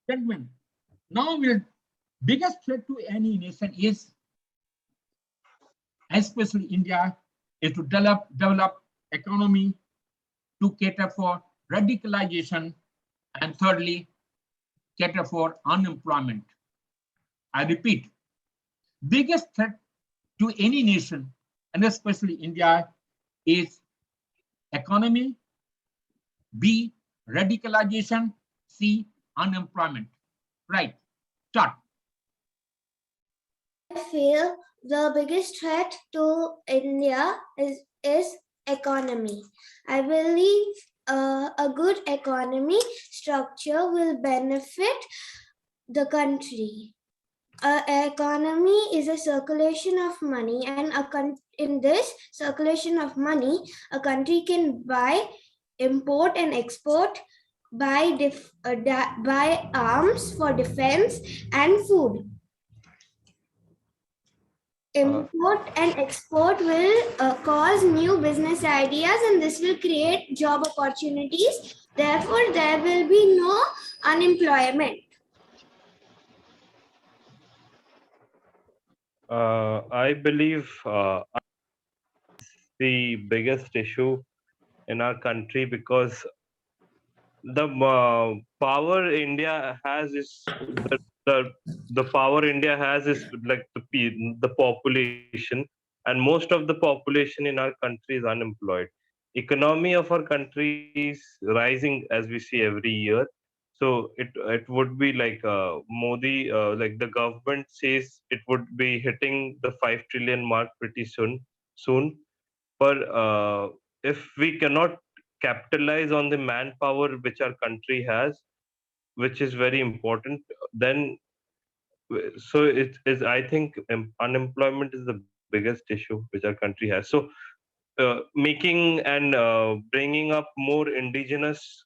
Gentlemen, now the biggest threat to any nation is, especially India, is to develop economy to cater for radicalization, and thirdly, cater for unemployment. I repeat, biggest threat to any nation, and especially India, is economy, B, radicalization, C, unemployment. Right. Start. I feel the biggest threat to India is economy. I believe a good economy structure will benefit the country. Economy is a circulation of money, and in this circulation of money, a country can buy, import, and export, buy arms for defense and food. Uh, Import and export will cause new business ideas, and this will create job opportunities. Therefore, there will be no unemployment. I believe the biggest issue in our country because the power India has is the the power India has is like the population, and most of the population in our country is unemployed. Economy of our country is rising as we see every year. So it would be like Modi, like the government says, it would be hitting the 5 trillion mark pretty soon. But if we cannot capitalize on the manpower which our country has, which is very important, then so it is. I think unemployment is the biggest issue which our country has. So making and bringing up more indigenous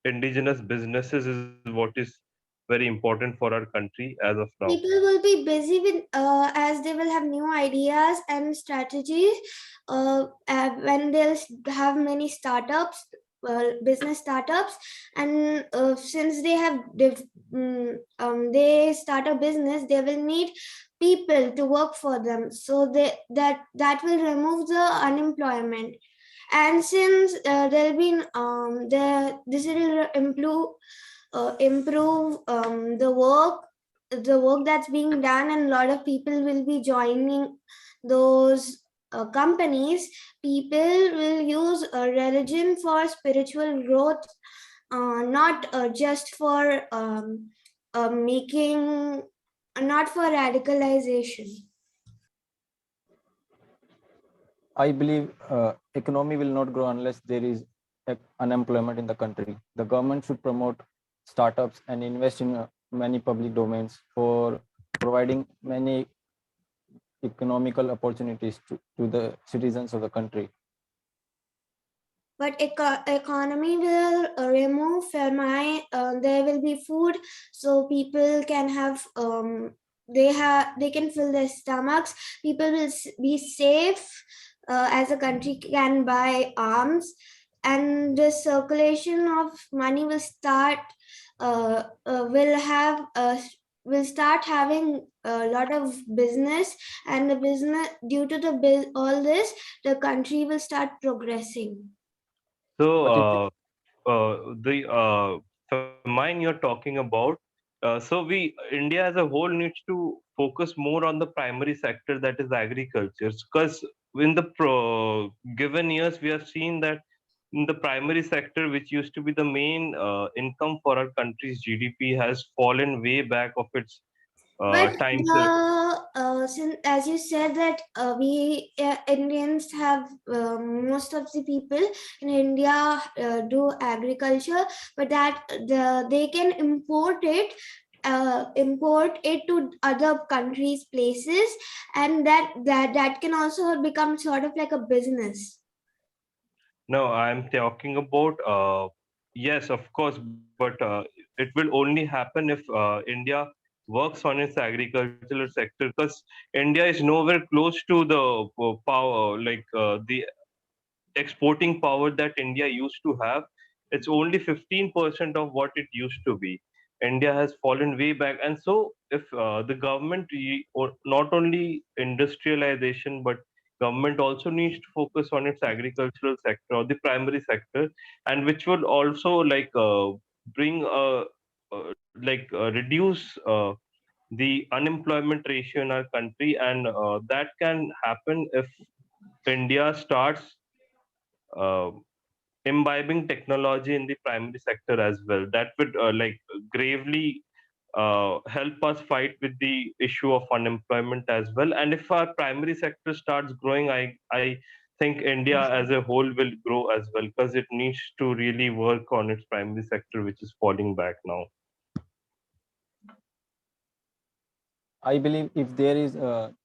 businesses is what is very important for our country as of now. People will be busy with as they will have new ideas and strategies when they'll have many startups, business startups, and since they start a business, they will need people to work for them, so that will remove the unemployment. And since there'll be this will improve the work that's being done, and a lot of people will be joining those companies. People will use religion for spiritual growth, not just for making not for radicalization. I believe economy will not grow unless there is unemployment in the country. The government should promote startups and invest in many public domains for providing many economical opportunities to the citizens of the country. But economy will remove famine. There will be food, so people can have they can fill their stomachs. People will be safe, as a country can buy arms, and the circulation of money will start will start having a lot of business, and the business, due to all this, the country will start progressing. So But if the famine you're talking about. So we India as a whole needs to focus more on the primary sector, that is agriculture, because in the given years we have seen that in the primary sector, which used to be the main income for our country's GDP, has fallen way back of its But time. So since, as you said, that we Indians have most of the people in India do agriculture, but they can import it to other countries, places, and that can also become sort of like a business. no, I'm talking about yes, of course, but it will only happen if India works on its agricultural sector, because India is nowhere close to the power, like the exporting power that India used to have. It's only 15% of what it used to be. India has fallen way back, and so if the government, or not only industrialization, but government also needs to focus on its agricultural sector or the primary sector, and which will also bring reduce the unemployment ratio in our country, and that can happen if India starts uh, imbibing technology in the primary sector as well. That would gravely help us fight with the issue of unemployment as well. And if our primary sector starts growing, I think India as a whole will grow as well, because it needs to really work on its primary sector, which is falling back now. I believe if there is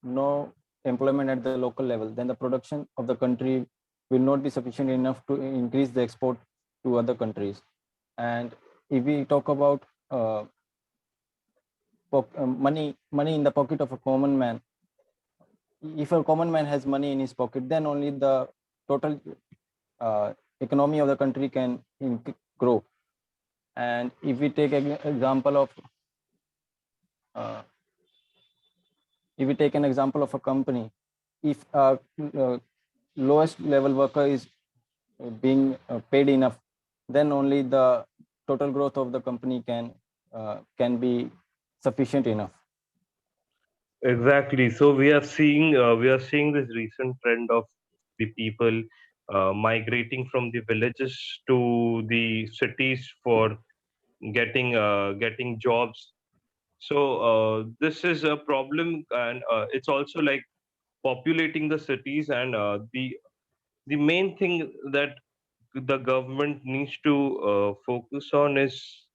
no employment at the local level, then the production of the country will not be sufficient enough to increase the export to other countries. And if we talk about money in the pocket of a common man, if a common man has money in his pocket, then only the total economy of the country can grow. And if we take an example of uh, if we take an example of a company, if a lowest level worker is being paid enough, then only the total growth of the company can be sufficient enough. Exactly. So we are seeing this recent trend of the people migrating from the villages to the cities for getting jobs. So this is a problem, and it's also like populating the cities, and the main thing that the government needs to focus on is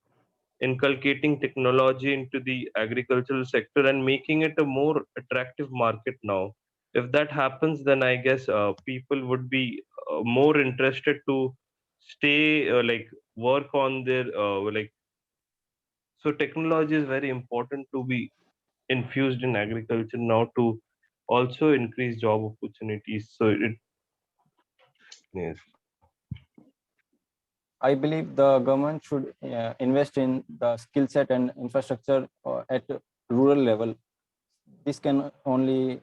inculcating technology into the agricultural sector and making it a more attractive market now. If that happens, then I guess people would be more interested to stay, work on their so technology is very important to be infused in agriculture now to also increase job opportunities. So it yes. I believe the government should invest in the skill set and infrastructure at rural level. This can only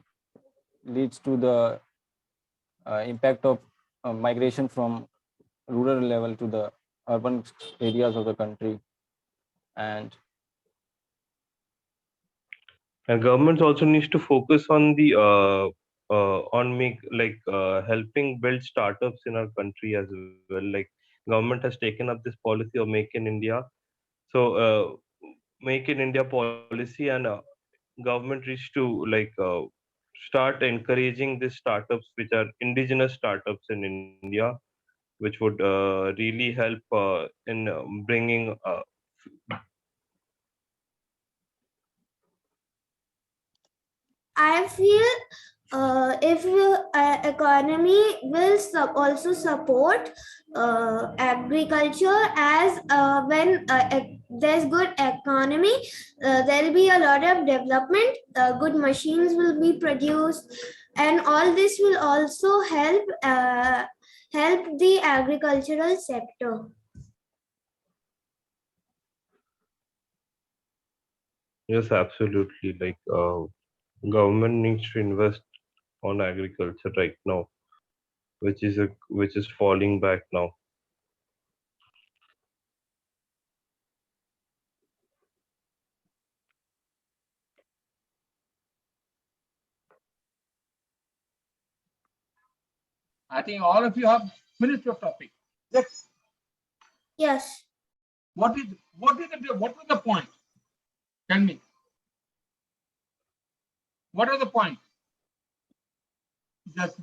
leads to the impact of migration from rural level to the urban areas of the country. And And governments also needs to focus on the on make helping build startups in our country as well. Like government has taken up this policy of Make in India. So Make in India policy, and government needs to start encouraging these startups, which are indigenous startups in India, which would really help in bringing I feel if economy will also support agriculture, as when there's good economy, there will be a lot of development, good machines will be produced, and all this will also help the agricultural sector. yes, absolutely. Government needs to invest on agriculture right now, which is falling back now. I think all of you have finished your topic. Yes. Yes. What was the point? Tell me. What are the point? Just